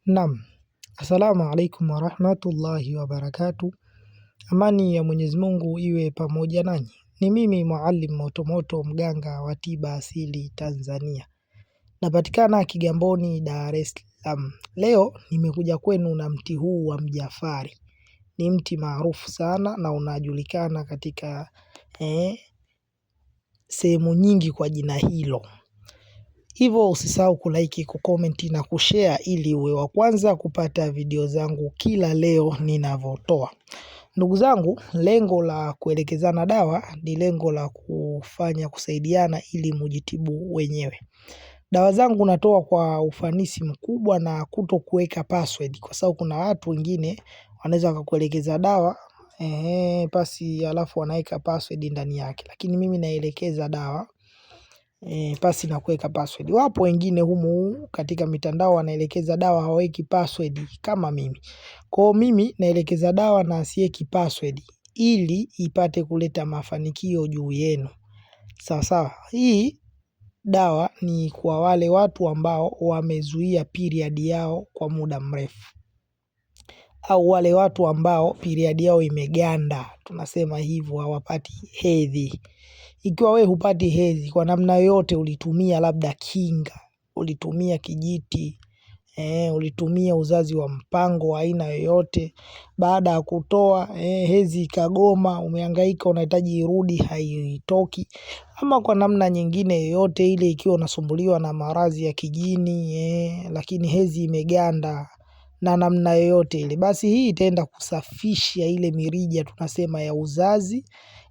Naam, assalamu alaikum warahmatullahi wabarakatuh. Amani ya Mwenyezi Mungu iwe pamoja nanyi. Ni mimi Muallim Motomoto, mganga wa tiba asili Tanzania. Napatikana Kigamboni, Dar es Salaam. Leo nimekuja kwenu na mti huu wa mjafari. Ni mti maarufu sana na unajulikana katika sehemu nyingi kwa jina hilo. Hivyo usisahau kulike, kucomment na kushare ili uwe wa kwanza kupata video zangu kila leo ninavyotoa. Ndugu zangu, lengo la kuelekezana dawa ni lengo la kusaidiana ili mujitibu wenyewe. Dawa zangu natoa kwa ufanisi mkubwa na kutokuweka password, kwa sababu kuna watu wengine wanaweza wakakuelekeza dawa pasi alafu wanaweka password ndani yake, lakini mimi naelekeza dawa pasi na kuweka password. Wapo wengine humu katika mitandao wanaelekeza dawa haweki password kama mimi. Kwa mimi naelekeza dawa na siweki password ili ipate kuleta mafanikio juu yenu. Sawa. Hii dawa ni kwa wale watu ambao wamezuia period yao kwa muda mrefu, au wale watu ambao period yao imeganda, tunasema hivyo, hawapati hedhi. Ikiwa wewe hupati hedhi kwa namna yote, ulitumia labda kinga, ulitumia kijiti, ulitumia uzazi wa mpango wa aina yoyote, baada ya kutoa hedhi ikagoma, umehangaika unahitaji irudi haitoki, ama kwa namna nyingine yoyote ile, ikiwa unasumbuliwa na maradhi ya kijini lakini hedhi imeganda na namna yoyote ile, basi hii itaenda kusafisha ile mirija tunasema ya uzazi.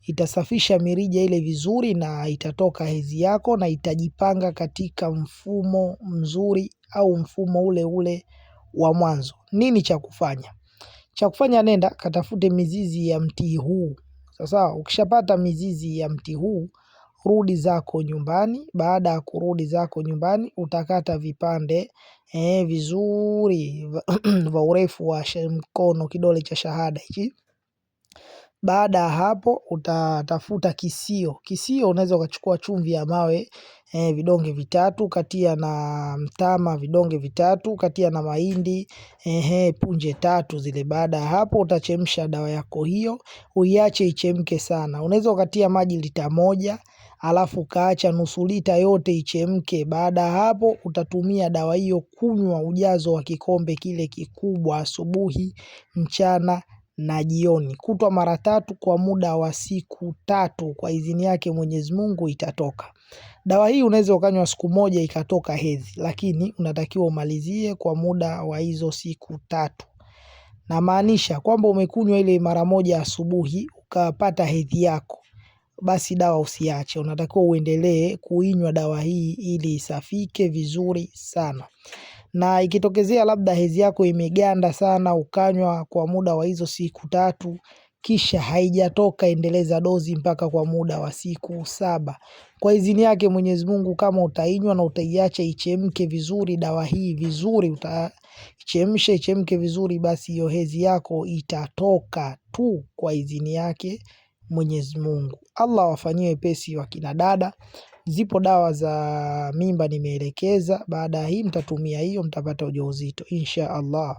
Itasafisha mirija ile vizuri na itatoka hedhi yako na itajipanga katika mfumo mzuri, au mfumo ule ule wa mwanzo. Nini cha kufanya? Cha kufanya, nenda katafute mizizi ya mti huu. Sasa ukishapata mizizi ya mti huu, rudi zako nyumbani. Baada ya kurudi zako nyumbani, utakata vipande vizuri vya urefu wa mkono, kidole cha shahada hichi. Baada ya hapo utatafuta kisio. Kisio unaweza ukachukua chumvi ya mawe vidonge 3, katia na mtama vidonge 3, katia na mahindi punje 3 zile. Baada ya hapo utachemsha dawa yako hiyo, uiache ichemke sana. Unaweza ukatia maji lita 1 alafu kaacha nusu lita yote ichemke. Baada ya hapo utatumia dawa hiyo kunywa ujazo wa kikombe kile kikubwa, asubuhi, mchana na jioni, kutwa mara 3 kwa muda wa siku 3. Kwa idhini yake Mwenyezi Mungu itatoka. Dawa hii unaweza ukanywa siku moja ikatoka hedhi, lakini unatakiwa umalizie kwa muda wa hizo siku 3. Na maanisha kwamba umekunywa ile mara moja asubuhi ukapata hedhi yako, basi dawa usiache, unatakiwa uendelee kuinywa dawa hii ili isafike vizuri sana. Na ikitokezea labda hedhi yako imeganda sana, ukanywa kwa muda wa hizo siku 3 kisha haijatoka, endeleza dozi mpaka kwa muda wa siku 7. Kwa idhini yake Mwenyezi Mungu, kama utainywa na utaiacha ichemke vizuri dawa hii vizuri, utaichemsha ichemke vizuri, basi hiyo hedhi yako itatoka tu kwa idhini yake Mwenyezi Mungu. Allah wafanyie wepesi wa kina dada. Zipo dawa za mimba nimeelekeza. Baada hii mtatumia hiyo, mtapata ujauzito insha Allah.